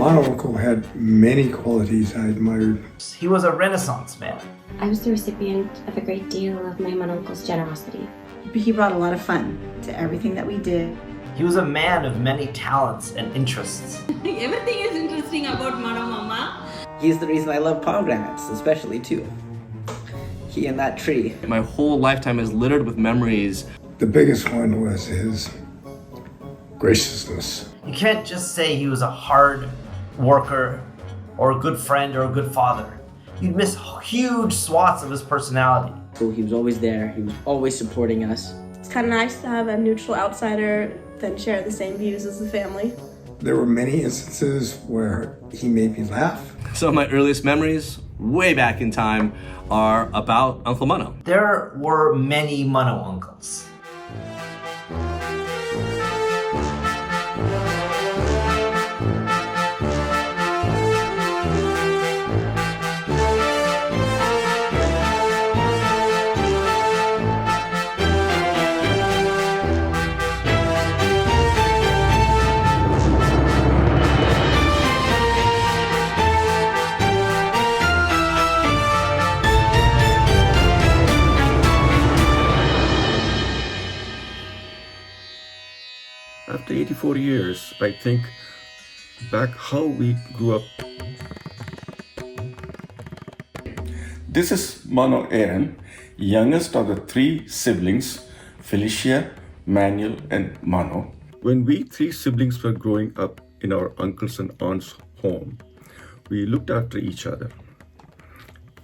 Mano uncle had many qualities I admired. He was a Renaissance man. I was the recipient of a great deal of my Mano uncle's generosity. He brought a lot of fun to everything that we did. He was a man of many talents and interests. Everything is interesting about Mano Mama. He's the reason I love pomegranates, especially too. He and that tree. My whole lifetime is littered with memories. The biggest one was his graciousness. You can't just say he was a hard worker or a good friend or a good father. You'd miss huge swaths of his personality. So he was always there, he was always supporting us. It's kind of nice to have a neutral outsider then share the same views as the family. There were many instances where he made me laugh. Some of my earliest memories, way back in time, are about Uncle Mano. There were many Mano uncles. After 84 years, I think back how we grew up. This is Mano Aaron, youngest of the three siblings, Felicia, Manuel, and Mano. When we three siblings were growing up in our uncles and aunts' home, we looked after each other.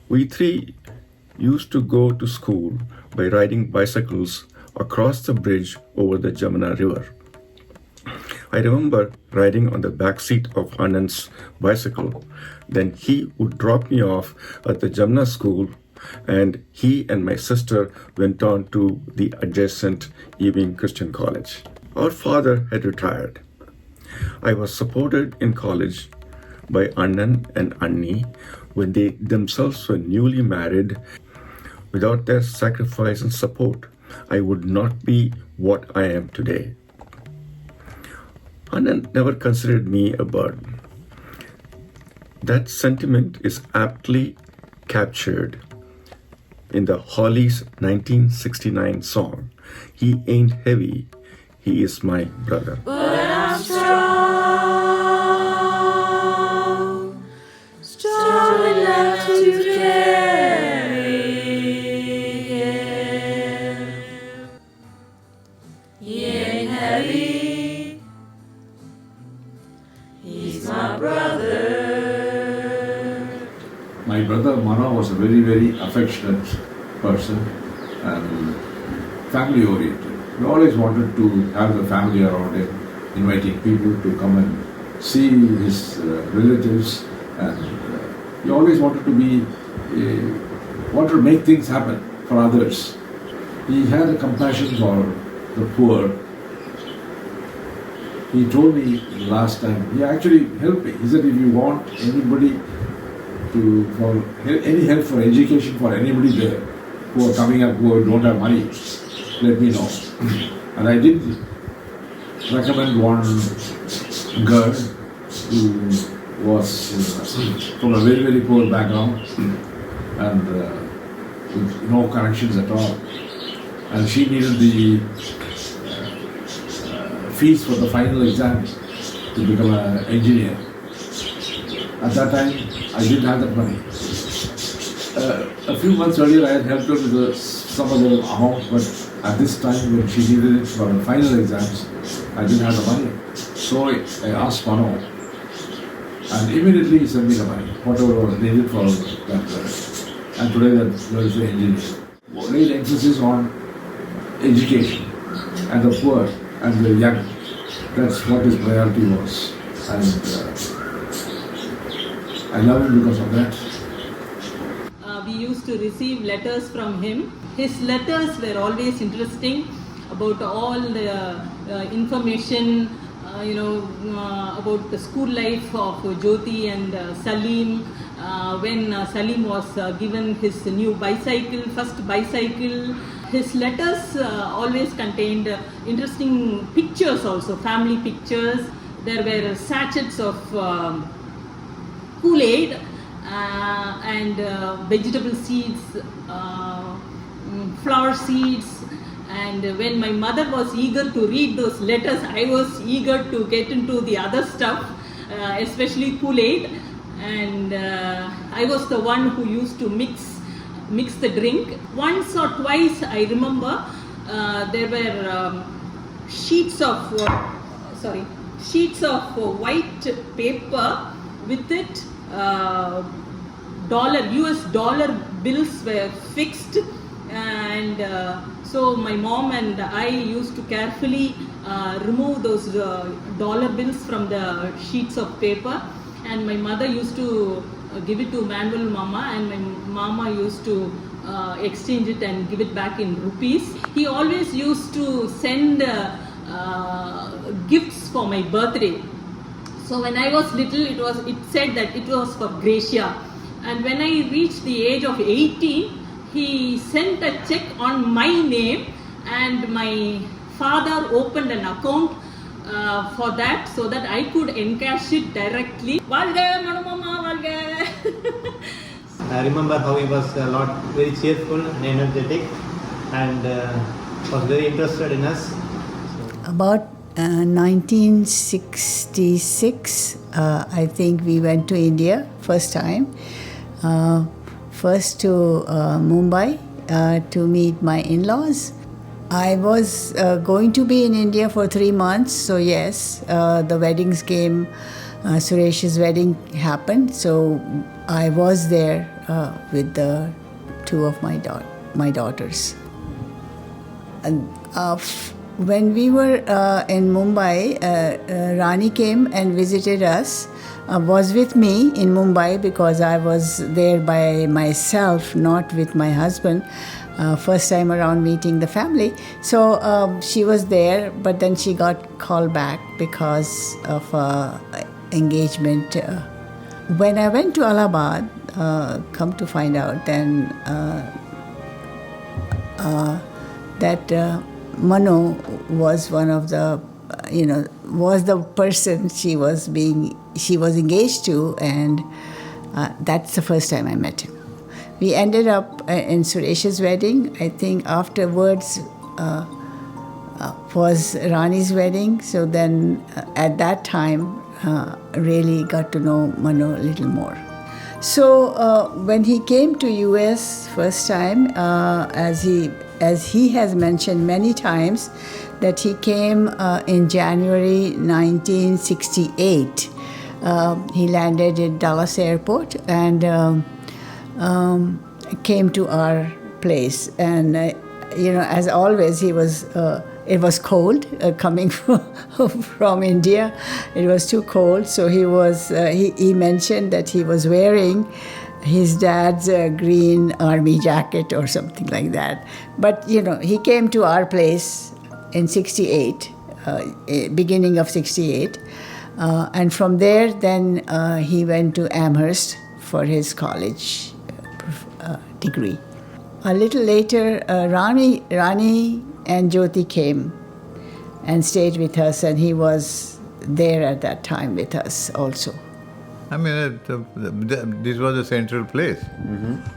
We three used to go to school by riding bicycles across the bridge over the Jamuna River. I remember riding on the back seat of Anand's bicycle. Then he would drop me off at the Jamuna school, and he and my sister went on to the adjacent Evening Christian College. Our father had retired. I was supported in college by Anand and Anni when they themselves were newly married. Without their sacrifice and support, I would not be what I am today. Anand never considered me a burden. That sentiment is aptly captured in the Hollies' 1969 song, "He Ain't Heavy, He Is My Brother." But I'm strong, strong enough to carry him. He ain't heavy, he's my brother. My brother Mano was a very, very affectionate person and family oriented. We always wanted to have the family around him, inviting people to come and see his relatives, and he always wanted to wanted to make things happen for others. He had a compassion for the poor. He told me last time, he actually helped me. He said, if you want anybody for any help for education for anybody there who are coming up who don't have money, let me know. And I did recommend one girl who was from a very, very poor background and with no connections at all. And she needed the fees for the final exam to become an engineer. At that time, I didn't have that money. A few months earlier, I had helped her with some other amount, but at this time, when she needed it for her final exams, I didn't have the money. So I asked Mano, and immediately he sent me the money, whatever was needed for that girl. And today, that girl is an engineer. Great emphasis on education and the poor and the young. That's what his priority was. And I love him because of that. We used to receive letters from him. His letters were always interesting about all the information, about the school life of Jyoti and Salim. When Salim was given his new bicycle, first bicycle, his letters always contained interesting pictures also, family pictures. there were sachets of Kool-Aid and vegetable seeds, flower seeds. And when my mother was eager to read those letters, I was eager to get into the other stuff, especially Kool-Aid. And I was the one who used to mix the drink. Once or twice, I remember there were sheets of white paper. With it, US dollar bills were fixed, and so my mom and I used to carefully remove those dollar bills from the sheets of paper, and my mother used to give it to Manuel Mama, and my mama used to exchange it and give it back in rupees. He always used to send gifts for my birthday. So when I was little, it said that it was for Gracia, and when I reached the age of 18, he sent a check on my name, and my father opened an account for that, so that I could encash it directly. Valge, Mano Mama, valge. I remember how he was very cheerful and energetic, and was very interested in us. About 1966, I think we went to India first time. First to Mumbai to meet my in-laws. I was going to be in India for 3 months, so yes, the weddings came. Suresh's wedding happened, so I was there with the two of my daughters. And when we were in Mumbai, Rani came and visited us. Was with me in Mumbai because I was there by myself, not with my husband. First time around meeting the family. So she was there, but then she got called back because of engagement. When I went to Allahabad, come to find out then that Mano was one of the, was the person she was engaged to, and that's the first time I met him. We ended up in Suresh's wedding. I think afterwards was Rani's wedding. So then at that time, really got to know Mano a little more. So when he came to US first time, as he has mentioned many times, that he came in January 1968. He landed at Dallas Airport and came to our place. And as always, it was cold coming from India. It was too cold, so he mentioned that he was wearing his dad's green army jacket or something like that. But he came to our place in 68, beginning of 68, and from there then he went to Amherst for his college degree. A little later, Rani and Jyoti came and stayed with us, and he was there at that time with us also. I mean, this was a central place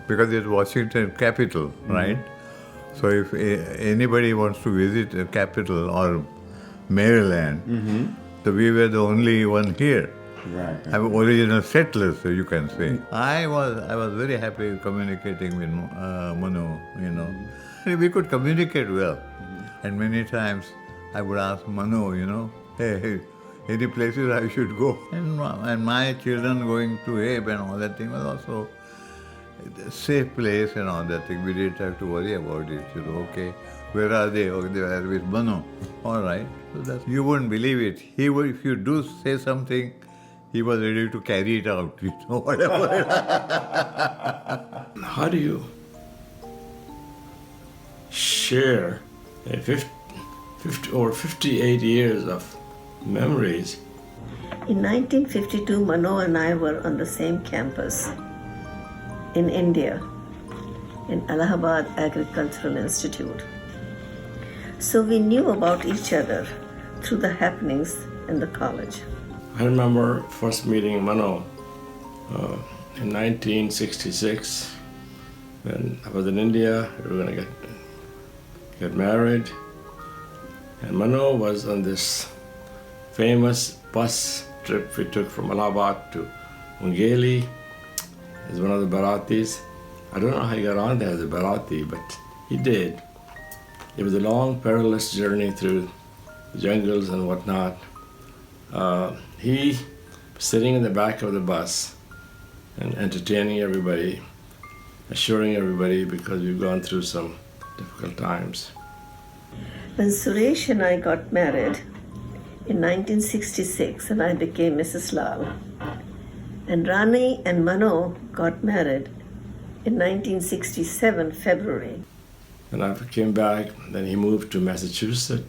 because it's Washington capital, right? So if anybody wants to visit the capital or Maryland, so we were the only one here. Right. Original settlers, so you can say. I was very happy communicating with Mano, We could communicate well. And many times I would ask Mano, hey, any places I should go. And my children going to Abe and all that thing was also a safe place and all that thing. We didn't have to worry about it. Okay, where are they? Okay, they are with Mano. All right. So you wouldn't believe it. He would, if you do say something, he was ready to carry it out, whatever. How do you share 58 years of memories? In 1952, Mano and I were on the same campus in India, in Allahabad Agricultural Institute. So we knew about each other through the happenings in the college. I remember first meeting Mano in 1966 when I was in India. We were going to get married, and Mano was on this famous bus trip we took from Allahabad to Ungeli as one of the Baratis. I don't know how he got on there as a Barati, but he did. It was a long, perilous journey through the jungles and whatnot. He was sitting in the back of the bus and entertaining everybody, assuring everybody because we've gone through some difficult times. When Suresh and I got married in 1966 and I became Mrs. Lal, and Rani and Mano got married in 1967, February. And after I came back, then he moved to Massachusetts.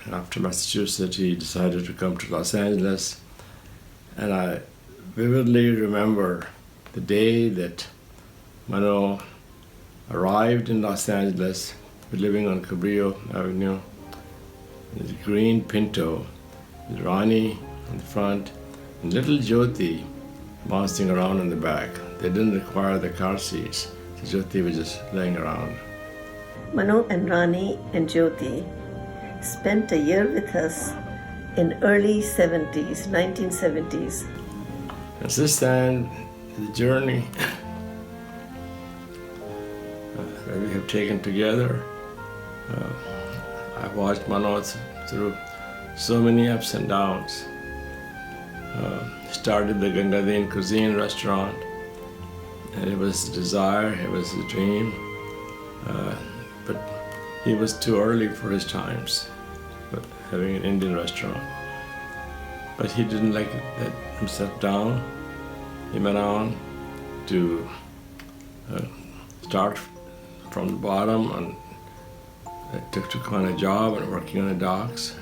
And after Massachusetts, he decided to come to Los Angeles. And I vividly remember the day that Mano arrived in Los Angeles. We're living on Cabrillo Avenue. There's a green Pinto with Rani in the front and little Jyoti bouncing around in the back. They didn't require the car seats. So Jyoti was just laying around. Mano and Rani and Jyoti spent a year with us in early 70s, 1970s. And since then, the journey that we have taken together, I've watched Mano through so many ups and downs. Started the Gangadin Cuisine restaurant, and it was a desire, it was a dream, but he was too early for his times, having an Indian restaurant. But he didn't let himself down. He went on to start from the bottom, and took on a job and working on the docks.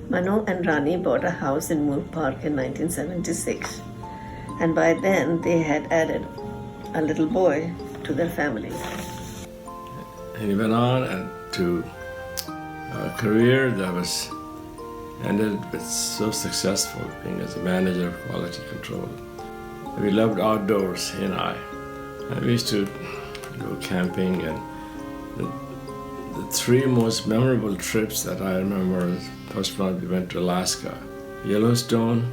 Mano and Rani bought a house in Moore Park in 1976, and by then they had added a little boy to their family. And he went on and to a career that was ended with so successful, being as a manager of quality control. We loved outdoors, he and I. And we used to go camping, and the three most memorable trips that I remember is first one we went to Alaska, Yellowstone,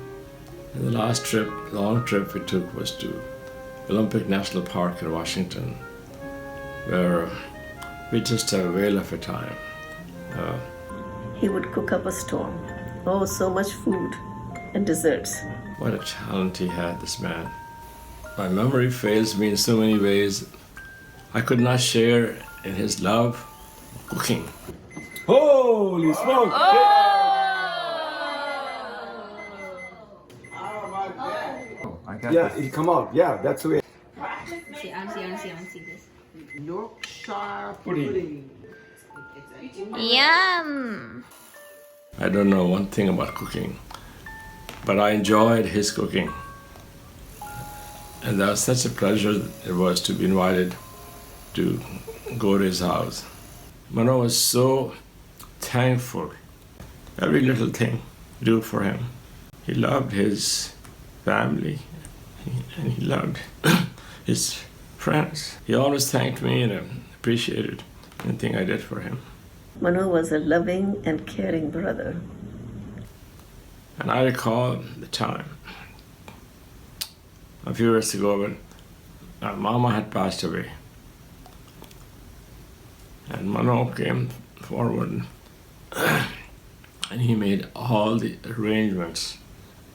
and the last trip, long trip we took was to Olympic National Park in Washington, where we just had a whale of a time. He would cook up a storm. Oh, so much food and desserts. What a talent he had, this man. My memory fails me in so many ways. I could not share in his love of cooking. Holy smoke! Yeah, it come out. Yeah, that's the way. Yorkshire pudding. Yum! I don't know one thing about cooking, but I enjoyed his cooking. And that was such a pleasure it was to be invited to go to his house. Mano was so thankful. Every little thing we do for him. He loved his family, and he loved his friends. He always thanked me and appreciated anything I did for him. Mano was a loving and caring brother. And I recall the time, a few years ago, when my mama had passed away. And Mano came forward and he made all the arrangements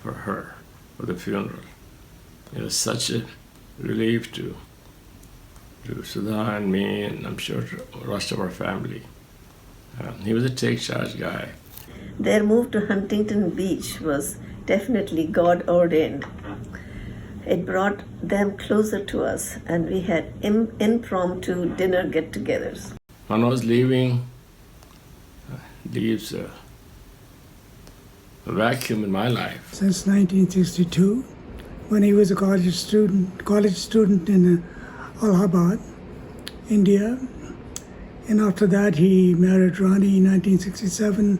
for her, for the funeral. It was such a relief to Sudha and me, and I'm sure to the rest of our family. He was a take-charge guy. Their move to Huntington Beach was definitely God ordained. It brought them closer to us, and we had impromptu dinner get-togethers. Mano's leaving leaves a vacuum in my life. Since 1962, when he was a college student in Allahabad, India. And after that, he married Rani in 1967.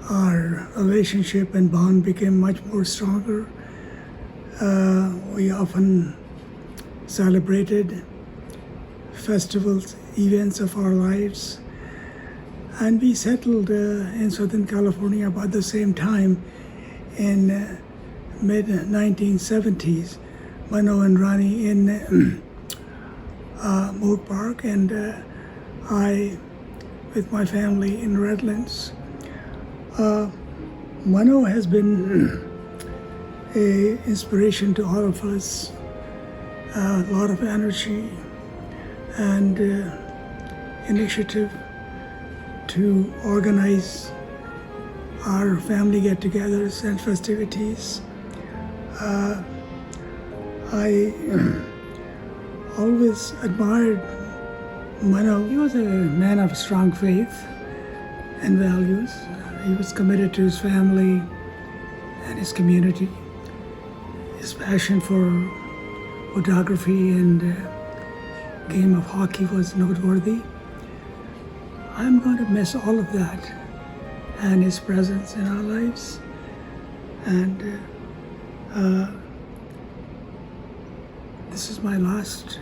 our relationship and bond became much more stronger. We often celebrated festivals, events of our lives, and we settled in Southern California about the same time in mid-1970s. Mano and Rani in Moat Park, and I with my family in Redlands. Mano has been an inspiration to all of us, a lot of energy and initiative to organize our family get-togethers and festivities. I always admired Mano. He was a man of strong faith and values. He was committed to his family and his community. His passion for photography and game of hockey was noteworthy. I'm going to miss all of that and his presence in our lives. And this is my last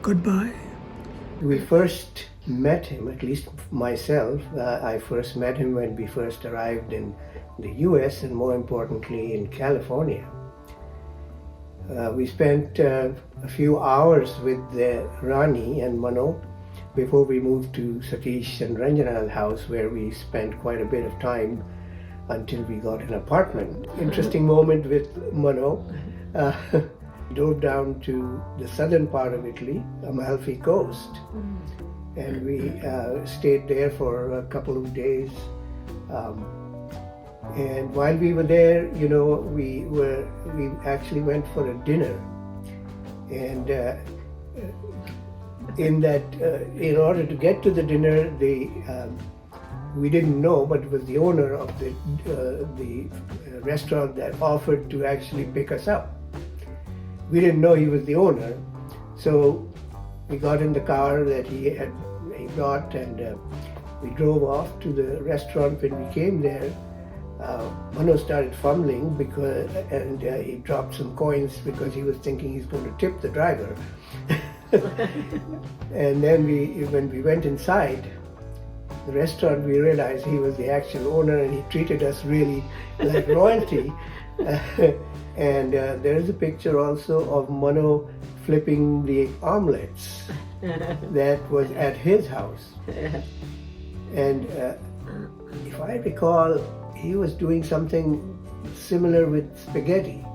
goodbye. We first met him, at least myself, I first met him when we first arrived in the US and more importantly in California. We spent a few hours with Rani and Mano before we moved to Satish and Ranjana's house, where we spent quite a bit of time until we got an apartment. Interesting moment with Mano. Drove down to the southern part of Italy, Amalfi Coast, and we stayed there for a couple of days. And while we were there, we actually went for a dinner, and in order to get to the dinner, we didn't know, but it was the owner of the restaurant that offered to actually pick us up. We didn't know he was the owner, so we got in the car that he got, and we drove off to the restaurant. When we came there, Mano started fumbling and he dropped some coins because he was thinking he's going to tip the driver. And then when we went inside the restaurant, we realized he was the actual owner, and he treated us really like royalty. And there is a picture also of Mano flipping the omelets that was at his house. And if I recall, he was doing something similar with spaghetti.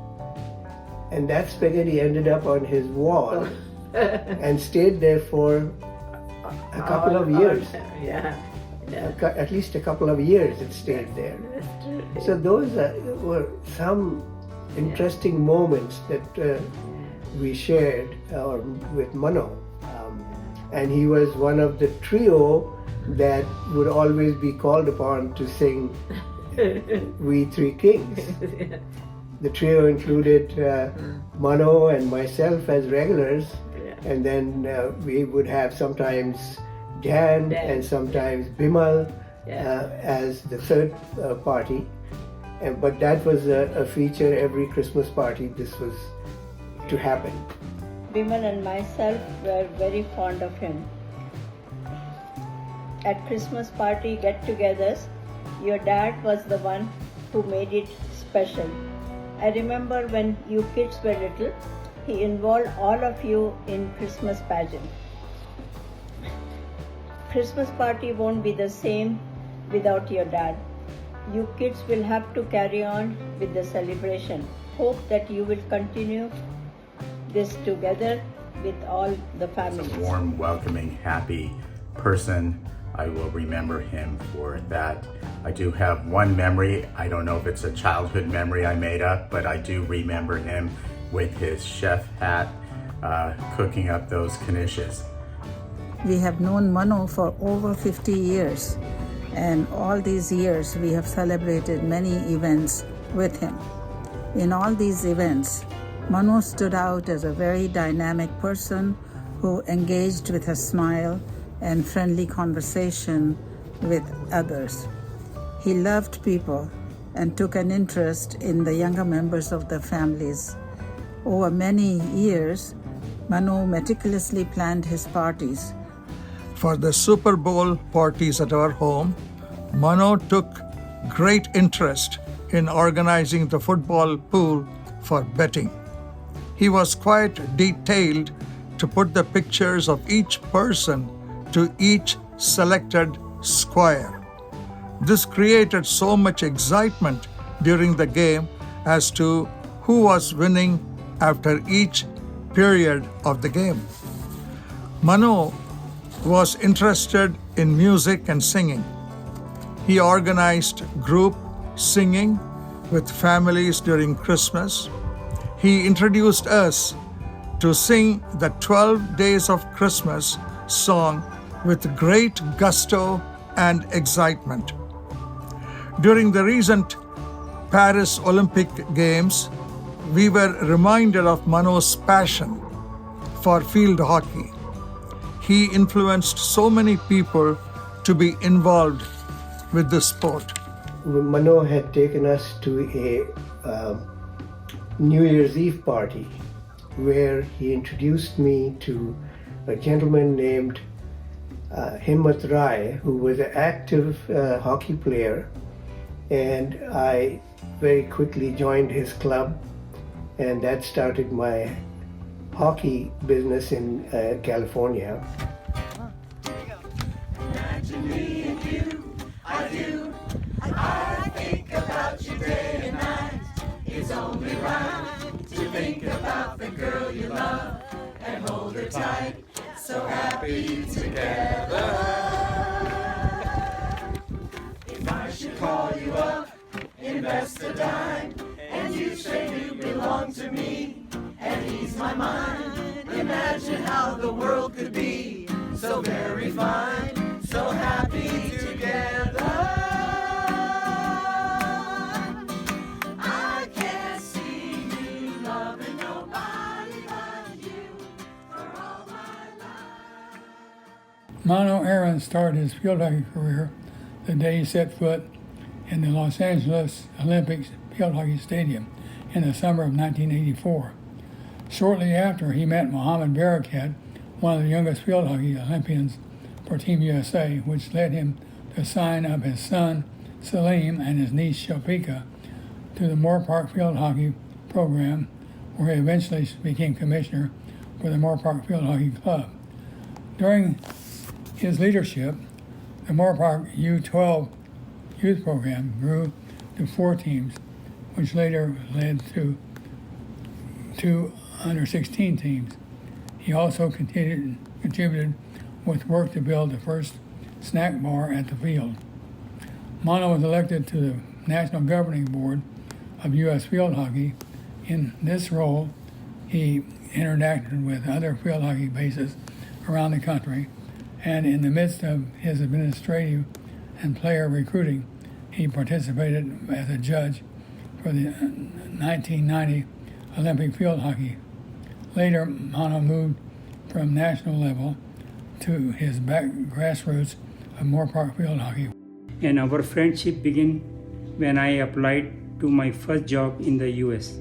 And that spaghetti ended up on his wall and stayed there for a couple of years. At least a couple of years it stayed there. So those were some interesting moments that we shared with Mano. And he was one of the trio that would always be called upon to sing We Three Kings. The trio included Mano and myself as regulars, and then we would have sometimes Dan and sometimes Bimal as the third party. But that was a feature every Christmas party. This was to happen. Bimal and myself were very fond of him. At Christmas party get-togethers, your dad was the one who made it special. I remember when you kids were little, he involved all of you in Christmas pageant. Christmas party won't be the same without your dad. You kids will have to carry on with the celebration. Hope that you will continue this together with all the families. He's a warm, welcoming, happy person. I will remember him for that. I do have one memory. I don't know if it's a childhood memory I made up, but I do remember him with his chef hat, cooking up those knishes. We have known Mano for over 50 years, and all these years we have celebrated many events with him. In all these events, Mano stood out as a very dynamic person who engaged with a smile and friendly conversation with others. He loved people and took an interest in the younger members of the families. Over many years, Mano meticulously planned his parties. For the Super Bowl parties at our home, Mano took great interest in organizing the football pool for betting. He was quite detailed to put the pictures of each person to each selected square. This created so much excitement during the game as to who was winning after each period of the game. Mano was interested in music and singing. He organized group singing with families during Christmas. He introduced us to sing the 12 Days of Christmas song with great gusto and excitement. During the recent Paris Olympic Games, we were reminded of Mano's passion for field hockey. He influenced so many people to be involved with the sport. Mano had taken us to a New Year's Eve party where he introduced me to a gentleman named Himmat Rai, who was an active hockey player, and I very quickly joined his club, and that started my hockey business in California. Imagine me and you, I do. I think about you day and night. It's only right to think about the girl you love and hold her tight. So happy together. If I should call you up, invest a dime, and you say you belong to me and ease my mind, imagine how the world could be so very fine, so happy together. I can't see you loving nobody but you for all my life. Mano Aaron started his field hockey career the day he set foot in the Los Angeles Olympics Field Hockey Stadium in the summer of 1984. Shortly after, he met Mohammed Barakat, one of the youngest field hockey Olympians for Team USA, which led him to sign up his son, Salim, and his niece, Shafika, to the Moore Park Field Hockey program, where he eventually became commissioner for the Moore Park Field Hockey Club. During his leadership, the Moore Park U12 youth program grew to 4 teams, which later led to 2 under-16 teams. He also contributed with work to build the first snack bar at the field. Mano was elected to the National Governing Board of U.S. Field Hockey. In this role, he interacted with other field hockey bases around the country, and in the midst of his administrative and player recruiting, he participated as a judge for the 1990 Olympic field hockey. Later, Mano moved from national level to his grassroots of Moore Park Field Hockey. And our friendship began when I applied to my first job in the US,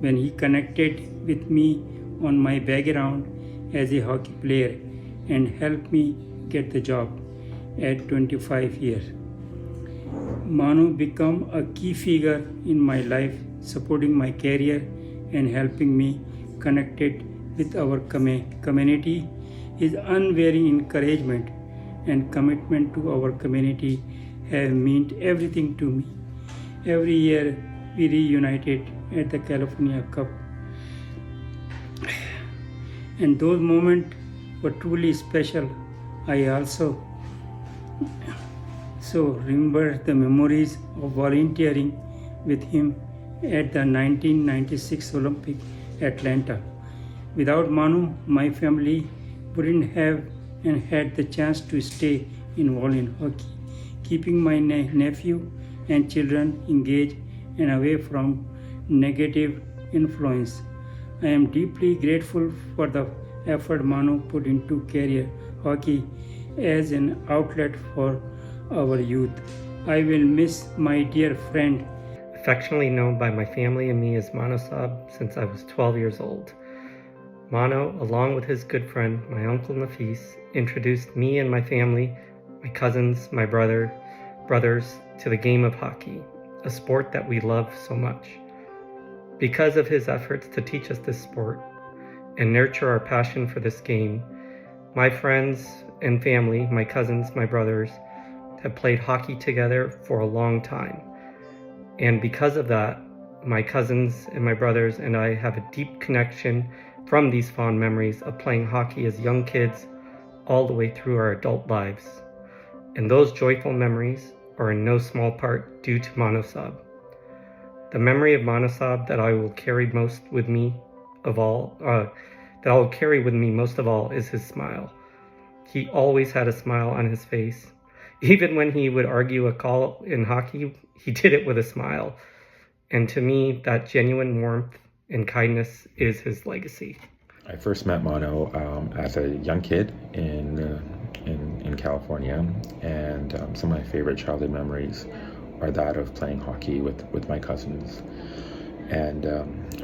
when he connected with me on my background as a hockey player and helped me get the job at 25 years. Mano became a key figure in my life, supporting my career and helping me connect with our community. His unwavering encouragement and commitment to our community have meant everything to me. Every year we reunited at the California Cup, and those moments were truly special. I also remember the memories of volunteering with him at the 1996 Olympic Atlanta. Without Manu, my family wouldn't have and had the chance to stay involved in hockey, keeping my nephew and children engaged and away from negative influence. I am deeply grateful for the effort Manu put into career hockey as an outlet for our youth. I will miss my dear friend. Affectionately known by my family and me as Mano Sab since I was 12 years old. Mano, along with his good friend, my uncle Nafis, introduced me and my family, my cousins, my brothers, to the game of hockey, a sport that we love so much. Because of his efforts to teach us this sport and nurture our passion for this game, my friends and family, my cousins, my brothers, have played hockey together for a long time. And because of that, my cousins and my brothers and I have a deep connection from these fond memories of playing hockey as young kids all the way through our adult lives. And those joyful memories are in no small part due to Mano Sab. The memory of Mano Sab that I will carry most with me most of all is his smile. He always had a smile on his face. Even when he would argue a call in hockey, he did it with a smile. And to me, that genuine warmth and kindness is his legacy. I first met Mano as a young kid in California, and some of my favorite childhood memories are that of playing hockey with my cousins. And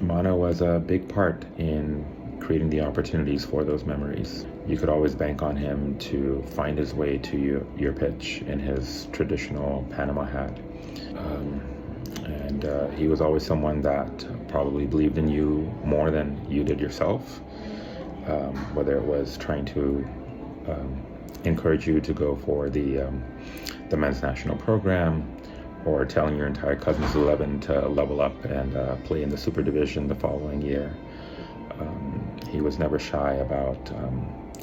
Mano was a big part in creating the opportunities for those memories. You could always bank on him to find his way to your pitch in his traditional Panama hat. And he was always someone that probably believed in you more than you did yourself, whether it was trying to encourage you to go for the men's national program, or telling your entire Cousins 11 to level up and play in the Super Division the following year. He was never shy about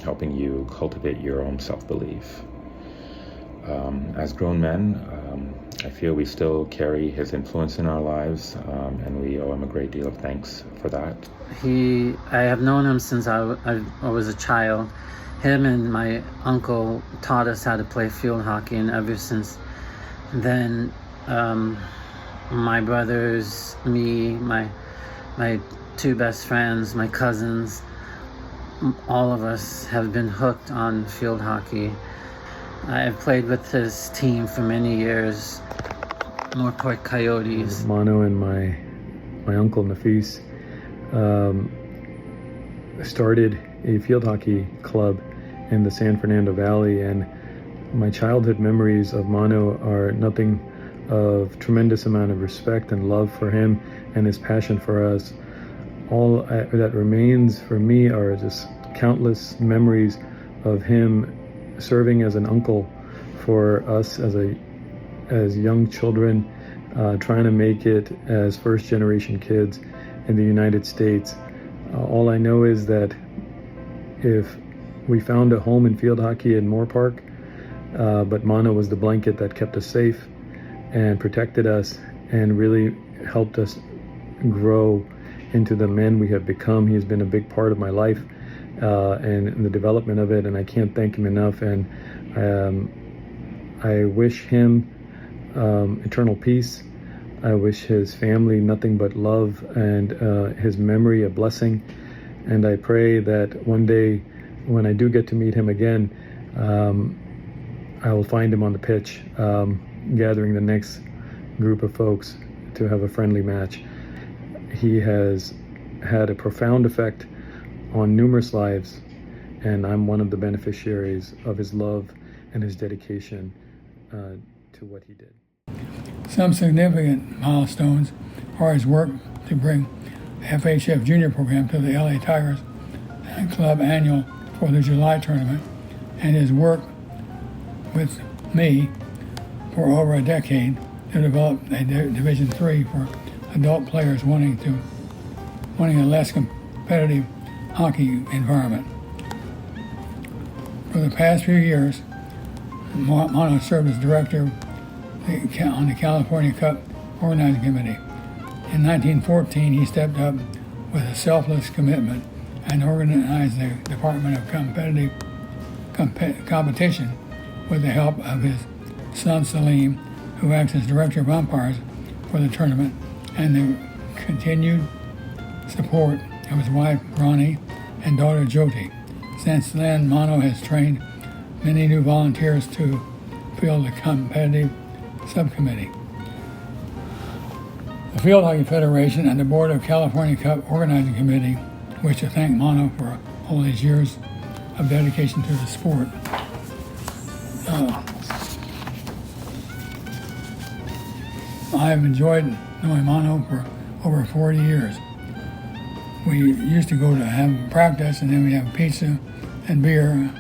helping you cultivate your own self-belief. As grown men, I feel we still carry his influence in our lives, and we owe him a great deal of thanks for that. I have known him since I was a child. Him and my uncle taught us how to play field hockey, and ever since then, my brothers, me, my two best friends, my cousins, all of us have been hooked on field hockey. I've played with his team for many years, Northport Coyotes. Mano and my uncle Nafis started a field hockey club in the San Fernando Valley, and my childhood memories of Mano are nothing of tremendous amount of respect and love for him and his passion for us. All that remains for me are just countless memories of him serving as an uncle for us as young children, trying to make it as first generation kids in the United States. All I know is that if we found a home in field hockey in Moore Park, but Mano was the blanket that kept us safe and protected us and really helped us grow into the men we have become. He has been a big part of my life and the development of it, and I can't thank him enough. And I wish him eternal peace. I wish his family nothing but love, and his memory a blessing. And I pray that one day when I do get to meet him again, I will find him on the pitch, gathering the next group of folks to have a friendly match. He has had a profound effect on numerous lives, and I'm one of the beneficiaries of his love and his dedication to what he did. Some significant milestones are his work to bring the FHF Junior program to the LA Tigers and Club Annual for the July tournament, and his work with me for over a decade to develop a Division III for adult players wanting a less competitive hockey environment. For the past few years, Mano served as director on the California Cup Organizing Committee. In 1914, he stepped up with a selfless commitment and organized the Department of Competition with the help of his son Salim, who acts as director of umpires for the tournament, and the continued support of his wife Ronnie and daughter Jyoti. Since then, Mano has trained many new volunteers to fill the competitive Subcommittee. The Field Hockey Federation and the Board of California Cup Organizing Committee wish to thank Mano for all these years of dedication to the sport. I have enjoyed knowing Mano for over 40 years. We used to go to have practice, and then we'd have pizza and beer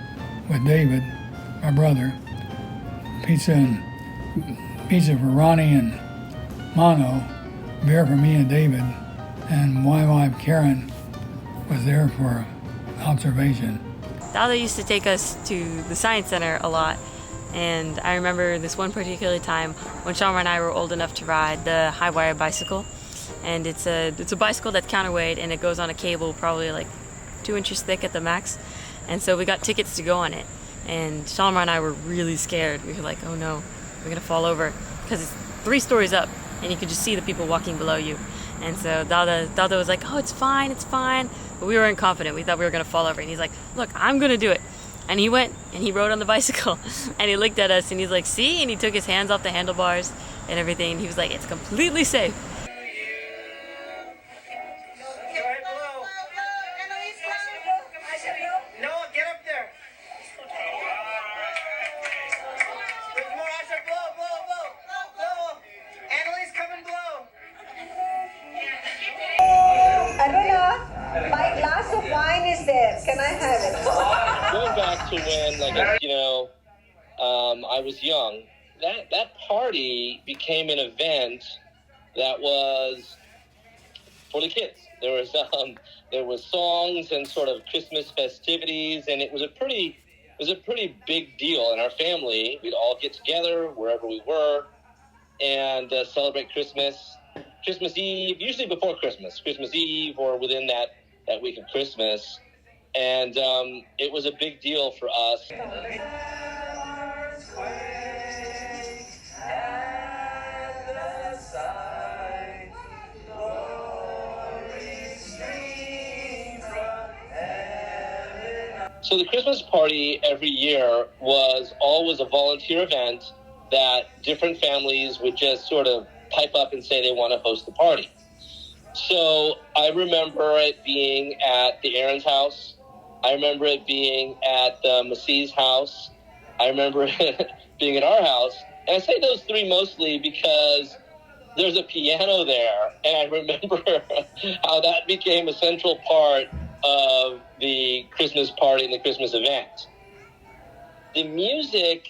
with David, my brother. Pizza for Ronnie and Mano, beer for me and David, and my wife Karen was there for observation. Dada used to take us to the Science Center a lot, and I remember this one particular time when Shalmar and I were old enough to ride the high wire bicycle. And it's a bicycle that's counterweight, and it goes on a cable probably like 2 inches thick at the max. And so we got tickets to go on it. And Shalmar and I were really scared. We were like, oh no, we're gonna fall over. Because it's 3 stories up, and you could just see the people walking below you. And so Dada was like, oh, it's fine. But we weren't confident. We thought we were gonna fall over. And he's like, look, I'm gonna do it. And he went, and he rode on the bicycle. And he looked at us, and he's like, see? And he took his hands off the handlebars and everything. And he was like, it's completely safe. Can I have it? Going back to when, I was young, that party became an event that was for the kids. There was songs and sort of Christmas festivities, and it was a pretty big deal in our family. We'd all get together wherever we were and celebrate Christmas Eve, usually before Christmas Eve, or within that week of Christmas. And it was a big deal for us. So the Christmas party every year was always a volunteer event that different families would just sort of pipe up and say they want to host the party. So I remember it being at the Aaron's house. I remember it being at the Massey's house. I remember it being at our house. And I say those 3 mostly because there's a piano there. And I remember how that became a central part of the Christmas party and the Christmas event. The music,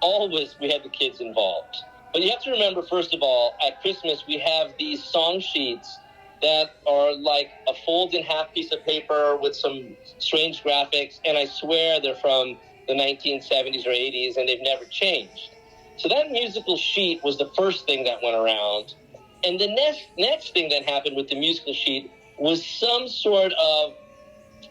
always we had the kids involved. But you have to remember, first of all, at Christmas, we have these song sheets that are like a fold-in-half piece of paper with some strange graphics, and I swear they're from the 1970s or 80s, and they've never changed. So that musical sheet was the first thing that went around. And the next thing that happened with the musical sheet was some sort of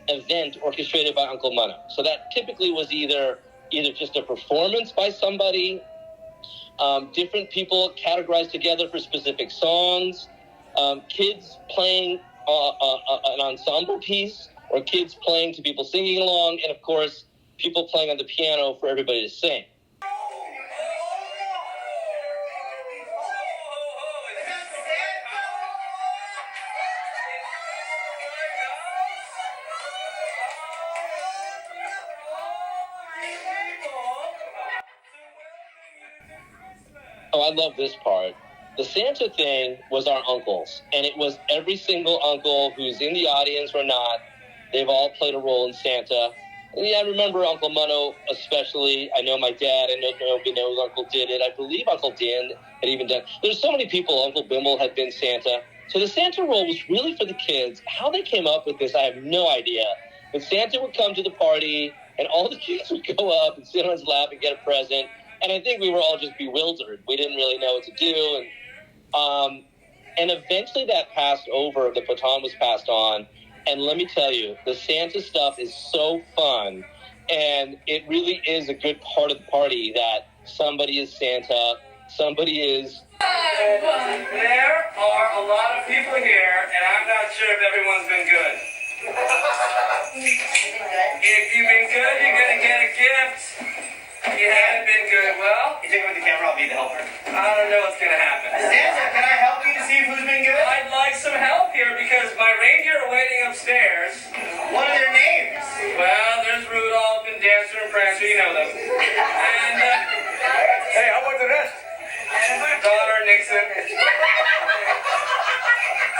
event orchestrated by Uncle Mano. So that typically was either just a performance by somebody, different people categorized together for specific songs, kids playing an ensemble piece, or kids playing to people singing along, and of course, people playing on the piano for everybody to sing. Oh, I love this part. The Santa thing was our uncles, and it was every single uncle who's in the audience or not. They've all played a role in Santa. And yeah, I remember Uncle Mano especially. I know my dad, I know Uncle did it. I believe Uncle Dan had even done. There's so many people. Uncle Bimmel had been Santa. So the Santa role was really for the kids. How they came up with this, I have no idea. But Santa would come to the party, and all the kids would go up and sit on his lap and get a present. And I think we were all just bewildered. We didn't really know what to do. And eventually that passed over. The baton was passed on. And let me tell you, the Santa stuff is so fun. And it really is a good part of the party that somebody is Santa, somebody is... There are a lot of people here, and I'm not sure if everyone's been good. If you've been good, you're going to get a gift. You haven't been good. Well, you take it with the camera, I'll be the helper. I don't know what's going to happen. Santa, can I help you to see who's been good? I'd like some help here because my reindeer are waiting upstairs. What are their names? Well, there's Rudolph and Dancer and Prancer, you know them. And, hey, how about the rest? Donner, Nixon.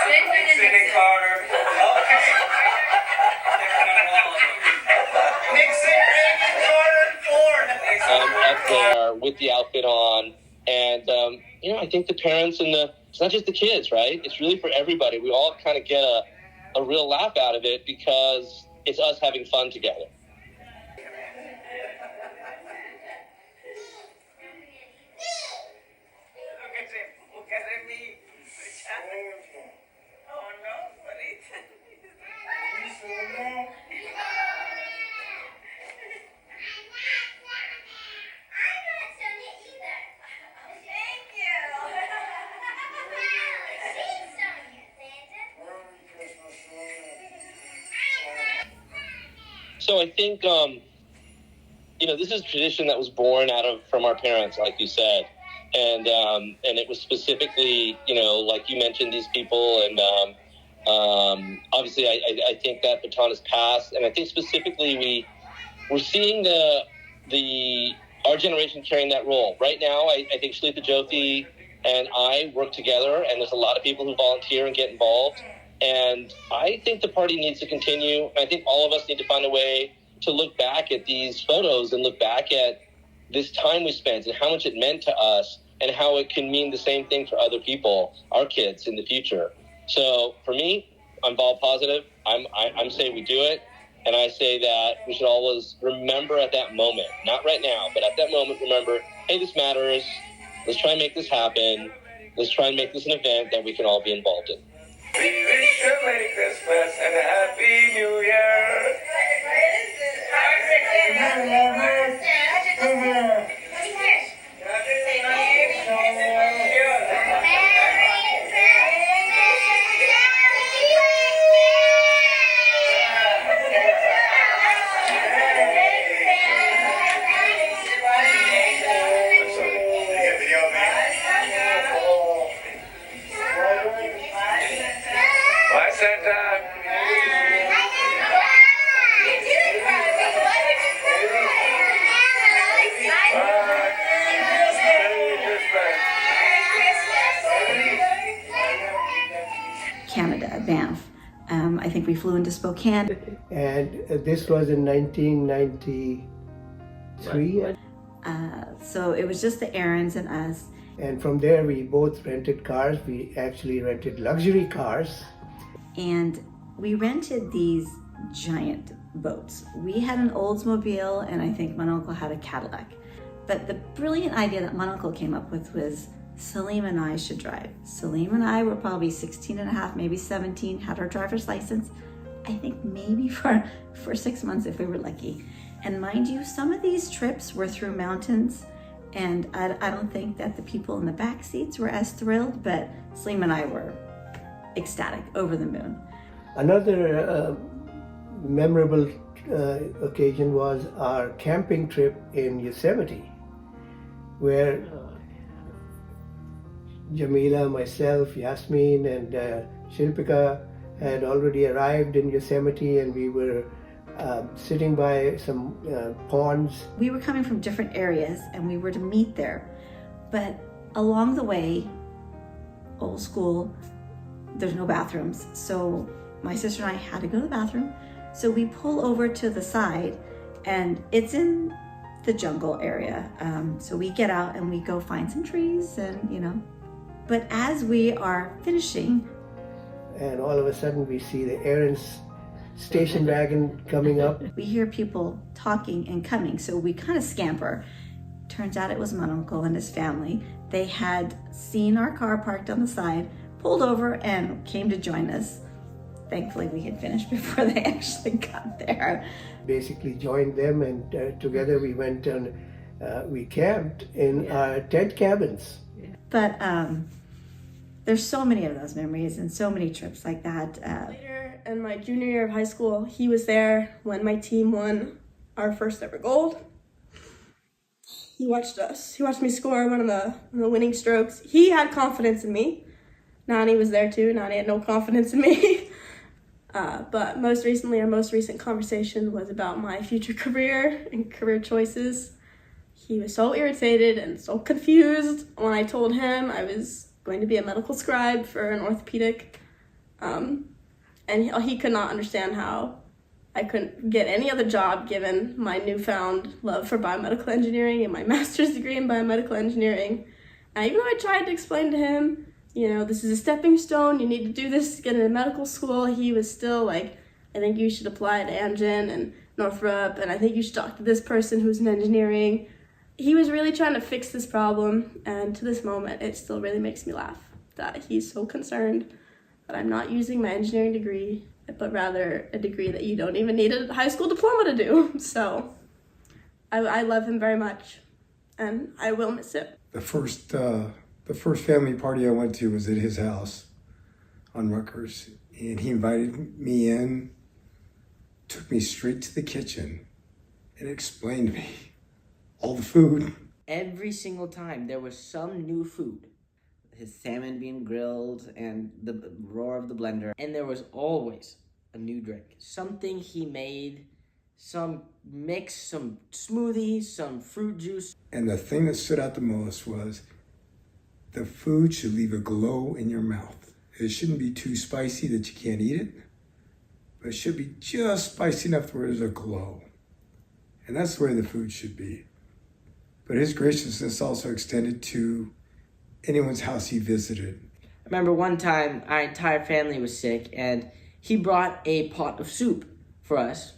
Nixon and Carter. Okay. Nixon, Reagan, Carter, and Ford. Up there with the outfit on. And, I think the parents and it's not just the kids, right? It's really for everybody. We all kind of get a real laugh out of it because it's us having fun together. So I think, this is a tradition that was born from our parents, like you said. And it was specifically, like you mentioned, these people. And obviously, I think that baton has passed. And I think specifically we're seeing our generation carrying that role. Right now, I think Shlita Jyoti and I work together. And there's a lot of people who volunteer and get involved. And I think the party needs to continue. I think all of us need to find a way to look back at these photos and look back at this time we spent and how much it meant to us and how it can mean the same thing for other people, our kids in the future. So for me, I'm vol positive. I'm saying we do it. And I say that we should always remember at that moment, not right now, but at that moment, remember, hey, this matters. Let's try and make this happen. Let's try and make this an event that we can all be involved in. we wish you a Merry Christmas and a Happy New Year. Bye, Santa. Canada, Banff. I think we flew into Spokane. And this was in 1993. So it was just the Aarons and us. And from there we both rented cars. We actually rented luxury cars. And we rented these giant boats. We had an Oldsmobile and I think my uncle had a Cadillac. But the brilliant idea that my uncle came up with was Salim and I should drive. Salim and I were probably 16 and a half, maybe 17, had our driver's license, I think maybe for 6 months if we were lucky. And mind you, some of these trips were through mountains, and I don't think that the people in the back seats were as thrilled, but Salim and I were ecstatic, over the moon. Another memorable occasion was our camping trip in Yosemite, where Jamila, myself, Yasmin, and Shilpika had already arrived in Yosemite, and we were sitting by some ponds. We were coming from different areas and we were to meet there. But along the way, old school, there's no bathrooms. So my sister and I had to go to the bathroom. So we pull over to the side and it's in the jungle area. So we get out and we go find some trees and, But as we are finishing, and all of a sudden we see the Aaron's station wagon coming up. We hear people talking and coming, so we kind of scamper. Turns out it was my uncle and his family. They had seen our car parked on the side, pulled over, and came to join us. Thankfully, we had finished before they actually got there. Basically joined them, and together we went and we camped in our tent cabins. But there's so many of those memories and so many trips like that. Later, in my junior year of high school, he was there when my team won our first ever gold. He watched us. He watched me score one of the winning strokes. He had confidence in me. Nani was there too. Nani had no confidence in me. But most recently, our most recent conversation was about my future career and career choices. He was so irritated and so confused when I told him I was going to be a medical scribe for an orthopedic. And he could not understand how I couldn't get any other job given my newfound love for biomedical engineering and my master's degree in biomedical engineering. And even though I tried to explain to him, this is a stepping stone, you need to do this to get into medical school, he was still like, I think you should apply to Amgen and Northrop, and I think you should talk to this person who's in engineering. He was really trying to fix this problem, and to this moment, it still really makes me laugh that he's so concerned that I'm not using my engineering degree, but rather a degree that you don't even need a high school diploma to do. So I love him very much, and I will miss it. The first family party I went to was at his house on Rutgers, and he invited me in, took me straight to the kitchen, and explained to me all the food. Every single time there was some new food. His salmon being grilled and the roar of the blender. And there was always a new drink. Something he made, some mix, some smoothie, some fruit juice. And the thing that stood out the most was the food should leave a glow in your mouth. It shouldn't be too spicy that you can't eat it, but it should be just spicy enough where there's a glow. And that's the way the food should be. But his graciousness also extended to anyone's house he visited. I remember one time our entire family was sick and he brought a pot of soup for us.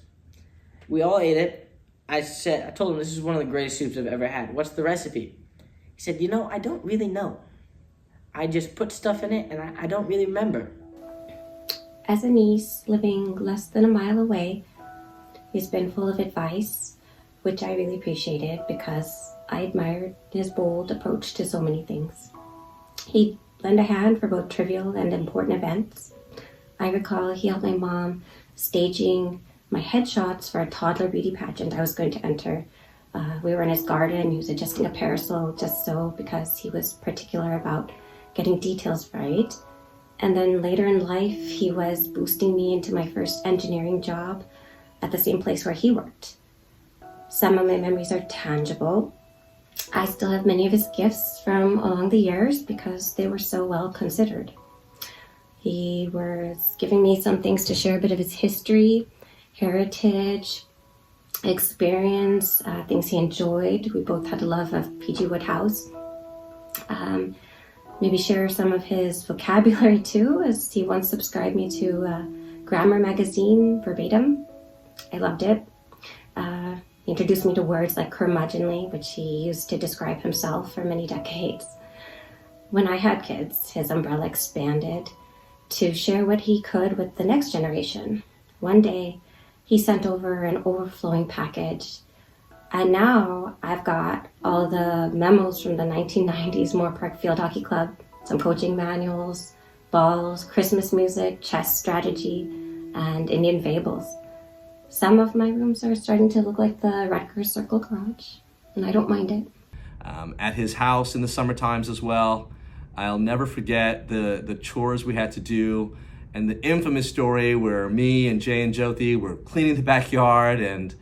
We all ate it. I told him this is one of the greatest soups I've ever had. What's the recipe? He said, I don't really know. I just put stuff in it and I don't really remember. As a niece living less than a mile away, he's been full of advice, which I really appreciated because I admired his bold approach to so many things. He'd lend a hand for both trivial and important events. I recall he helped my mom staging my headshots for a toddler beauty pageant I was going to enter. We were in his garden, he was adjusting a parasol just so because he was particular about getting details right. And then later in life, he was boosting me into my first engineering job at the same place where he worked. Some of my memories are tangible. I still have many of his gifts from along the years because they were so well considered. He was giving me some things to share a bit of his history, heritage, experience, things he enjoyed. We both had a love of P.G. Wodehouse. Maybe share some of his vocabulary too, as he once subscribed me to Grammar magazine verbatim. I loved it. He introduced me to words like curmudgeonly, which he used to describe himself for many decades. When I had kids, his umbrella expanded to share what he could with the next generation. One day, he sent over an overflowing package, and now I've got all the memos from the 1990s Moore Park Field Hockey Club, some coaching manuals, balls, Christmas music, chess strategy, and Indian fables. Some of my rooms are starting to look like the Rutgers Circle Garage, and I don't mind it. At his house in the summer times as well. I'll never forget the chores we had to do and the infamous story where me and Jay and Jyoti were cleaning the backyard, and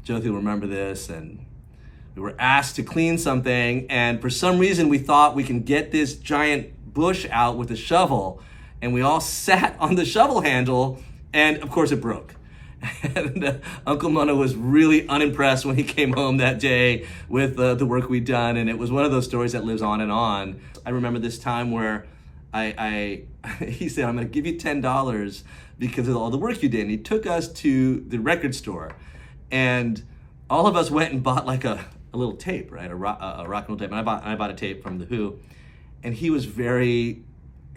Jyoti will remember this, and we were asked to clean something, and for some reason we thought we can get this giant bush out with a shovel, and we all sat on the shovel handle, and of course it broke. And Uncle Mano was really unimpressed when he came home that day with the work we'd done, and it was one of those stories that lives on and on. I remember this time where he said, I'm gonna give you $10 because of all the work you did. And he took us to the record store, and all of us went and bought like a little tape, right? A rock and roll tape. And I bought a tape from The Who, and he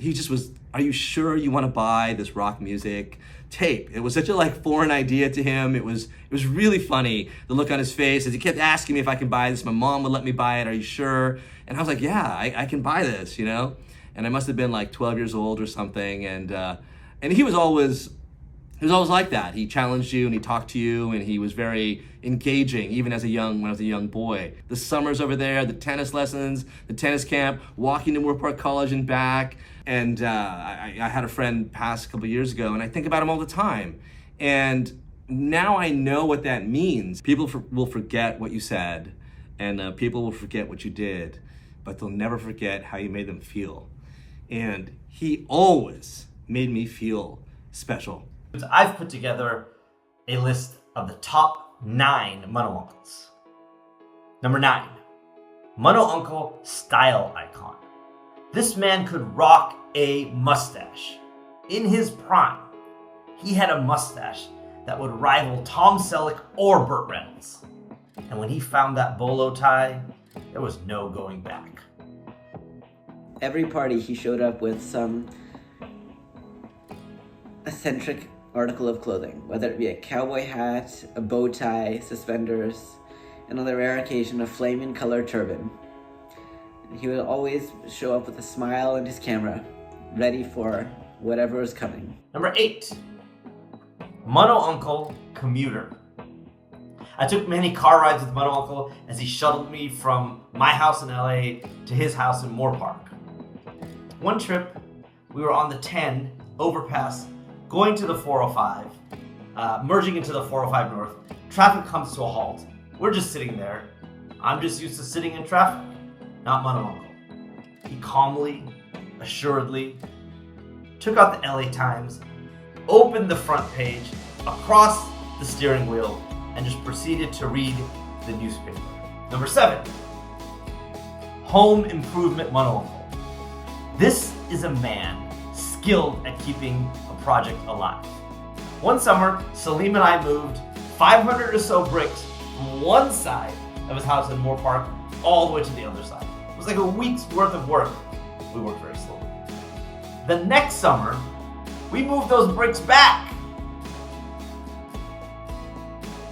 just was, are you sure you wanna buy this rock music tape? It was such a foreign idea to him. It was really funny, the look on his face as he kept asking me if I could buy this. My mom would let me buy it. Are you sure? And I was like, yeah, I can buy this, And I must have been 12 years old or something. And he was always He was always like that. He challenged you and he talked to you and he was very engaging, even when I was a young boy. The summers over there, the tennis lessons, the tennis camp, walking to Moore Park College and back. And I had a friend pass a couple years ago and I think about him all the time. And now I know what that means. People will forget what you said and people will forget what you did, but they'll never forget how you made them feel. And he always made me feel special. I've put together a list of the top 9 Mano uncles. Number 9, Mano uncle style icon. This man could rock a mustache. In his prime, he had a mustache that would rival Tom Selleck or Burt Reynolds. And when he found that bolo tie, there was no going back. Every party he showed up with some eccentric article of clothing, whether it be a cowboy hat, a bow tie, suspenders, and on the rare occasion a flaming colored turban. He would always show up with a smile and his camera, ready for whatever was coming. Number 8, Mano uncle commuter. I took many car rides with Mano uncle as he shuttled me from my house in LA to his house in Moore Park. One trip, we were on the 10 overpass going to the 405, merging into the 405 North. Traffic comes to a halt. We're just sitting there. I'm just used to sitting in traffic, not Mano uncle. He calmly, assuredly, took out the LA Times, opened the front page, across the steering wheel, and just proceeded to read the newspaper. Number 7, home improvement Mano uncle. This is a man skilled at keeping a project alive. One summer, Salim and I moved 500 or so bricks from one side of his house in Moore Park all the way to the other side. It was like a week's worth of work. We worked very slowly. The next summer, we moved those bricks back.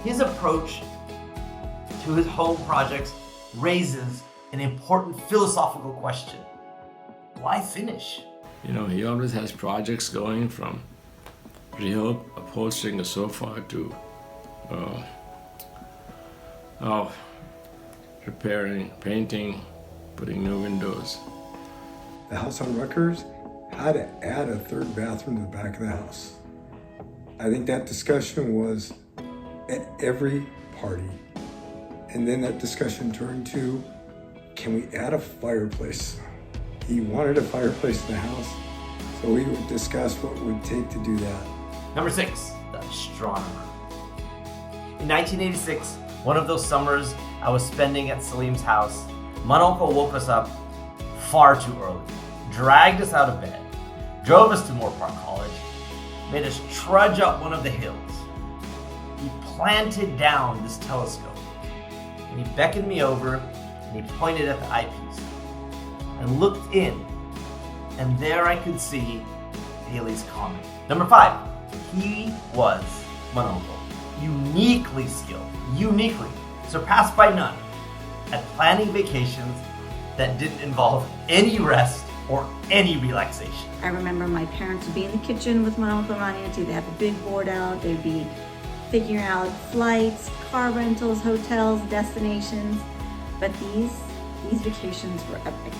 His approach to his home projects raises an important philosophical question. Why finish? You know, he always has projects going from upholstering a sofa to repairing, painting, putting new windows. The house on Rutgers had to add a 3rd bathroom to the back of the house. I think that discussion was at every party. And then that discussion turned to, can we add a fireplace? He wanted a fireplace in the house, so we would discuss what it would take to do that. Number 6, the astronomer. In 1986, one of those summers I was spending at Salim's house, Mano uncle woke us up far too early, dragged us out of bed, drove us to Moore Park College, made us trudge up one of the hills. He planted down this telescope, and he beckoned me over, and he pointed at the eyepiece. I looked in, and there I could see Halley's Comet. Number 5, he was Mano uncle, uniquely skilled, surpassed by none, at planning vacations that didn't involve any rest or any relaxation. I remember my parents would be in the kitchen with my Uncle Ronnie and they'd have a big board out. They'd be figuring out flights, car rentals, hotels, destinations. But these vacations were epic.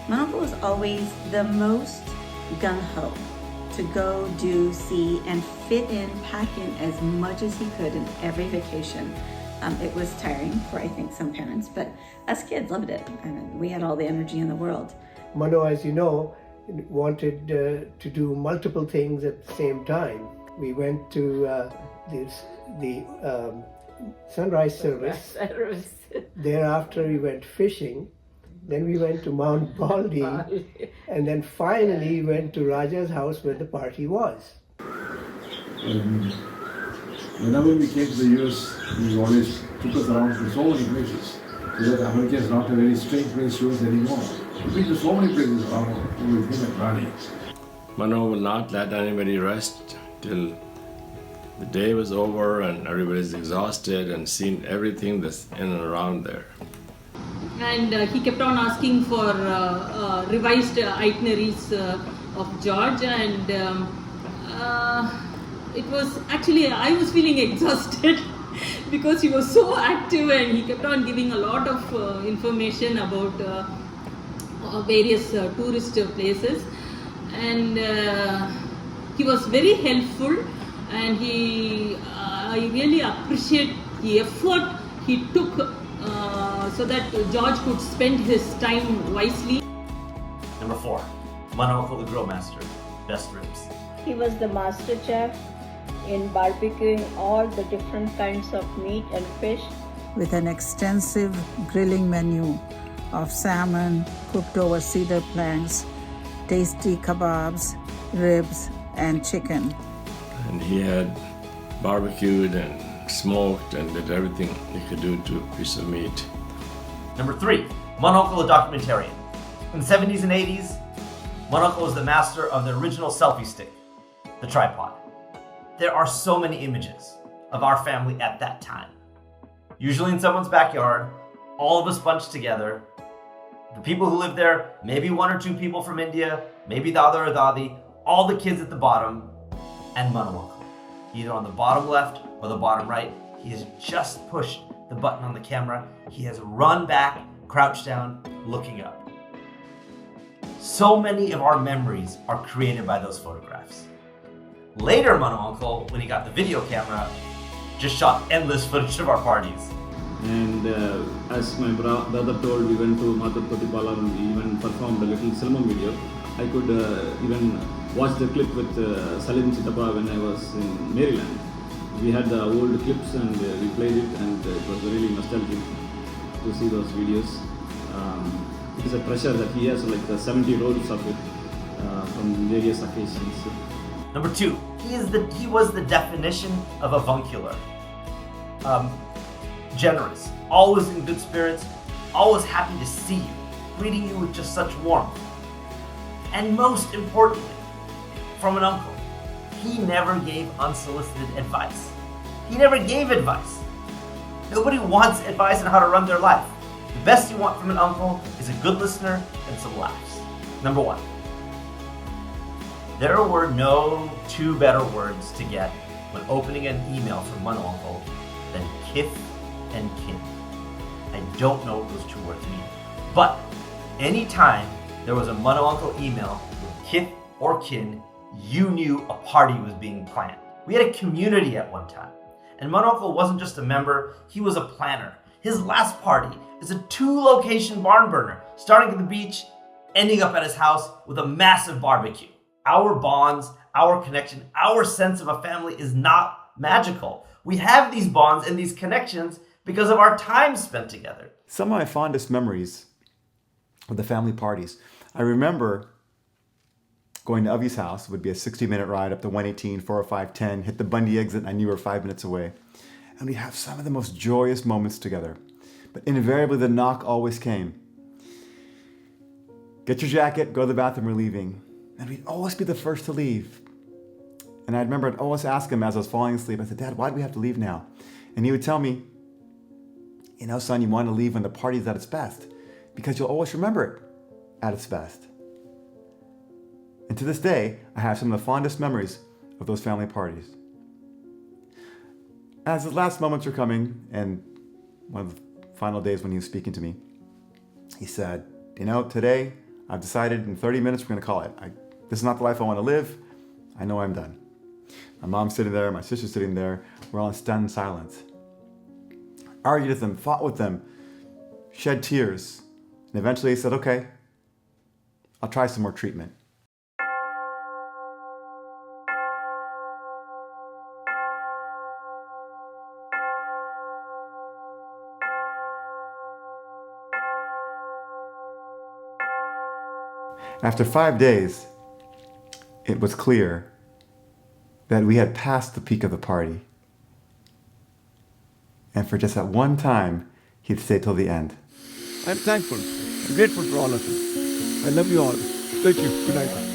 My uncle was always the most gung-ho to go, do, see, and fit in, pack in as much as he could in every vacation. It was tiring for, I think, some parents, but us kids loved it. I mean, we had all the energy in the world. Mano, as you know, wanted to do multiple things at the same time. We went to the sunrise service. Thereafter, we went fishing. Then we went to Mount Baldy, and then finally we went to Raja's house where the party was. Whenever we came to the US, he always took us around to so many places, so that America is not a very strange place to us anymore. We've been to so many places around with him and Rani. Mano will not let anybody rest till the day was over and everybody's exhausted and seen everything that's in and around there. And he kept on asking for revised itineraries of George, and it was actually, I was feeling exhausted because he was so active and he kept on giving a lot of information about various tourist places, and he was very helpful, and I really appreciate the effort he took so that George could spend his time wisely. Number 4, Mano Uncle the Grill Master, best ribs. He was the master chef in barbecuing all the different kinds of meat and fish. With an extensive grilling menu of salmon cooked over cedar planks, tasty kebabs, ribs, and chicken. And he had barbecued and smoked and did everything he could do to a piece of meat. Number 3, Mano Uncle the documentarian. In the 70s and 80s, Mano Uncle was the master of the original selfie stick, the tripod. There are so many images of our family at that time. Usually in someone's backyard, all of us bunched together. The people who lived there, maybe 1 or 2 people from India, maybe Dada or Dadi, all the kids at the bottom, and Mano Uncle. Either on the bottom left or the bottom right, he has just pushed the button on the camera. He has run back, crouched down, looking up. So many of our memories are created by those photographs. Later, Mano Uncle, when he got the video camera, just shot endless footage of our parties. And as my brother told, we went to Madhupatipala and we even performed a little cinema video. I could even watch the clip with Salim Chitapa when I was in Maryland. We had the old clips and we played it, and it was really nostalgic to see those videos. It is a treasure that he has like 70 rolls of it from various occasions. Number 2, he was the definition of avuncular. Generous, always in good spirits, always happy to see you, greeting you with just such warmth. And most importantly, from an uncle, he never gave unsolicited advice. He never gave advice. Nobody wants advice on how to run their life. The best you want from an uncle is a good listener and some laughs. Number 1. There were no 2 better words to get when opening an email from Mano Uncle than kith and kin. I don't know what those 2 words mean, but anytime there was a Mano Uncle email with kith or kin, you knew a party was being planned. We had a community at one time, and Mano Uncle wasn't just a member, he was a planner. His last party is a 2-location barn burner, starting at the beach, ending up at his house with a massive barbecue. Our bonds, our connection, our sense of a family is not magical. We have these bonds and these connections because of our time spent together. Some of my fondest memories of the family parties. I remember going to Avi's house. It would be a 60-minute ride up to 118, 405, 10, hit the Bundy exit, and I knew we were 5 minutes away. And we'd have some of the most joyous moments together. But invariably, the knock always came. Get your jacket, go to the bathroom, we're leaving. And we'd always be the first to leave. And I remember I'd always ask him as I was falling asleep, I said, Dad, why do we have to leave now? And he would tell me, you know, son, you want to leave when the party's at its best, because you'll always remember it at its best. And to this day, I have some of the fondest memories of those family parties. As the last moments were coming, and one of the final days when he was speaking to me, he said, you know, today I've decided in 30 minutes we're going to call it. This is not the life I want to live. I know I'm done. My mom's sitting there, my sister's sitting there. We're all in stunned silence. Argued with them, fought with them, shed tears. And eventually he said, okay, I'll try some more treatment. After 5 days, it was clear that we had passed the peak of the party. And for just that one time, he'd stay till the end. I'm thankful. I'm grateful for all of you. I love you all. Thank you. Good night.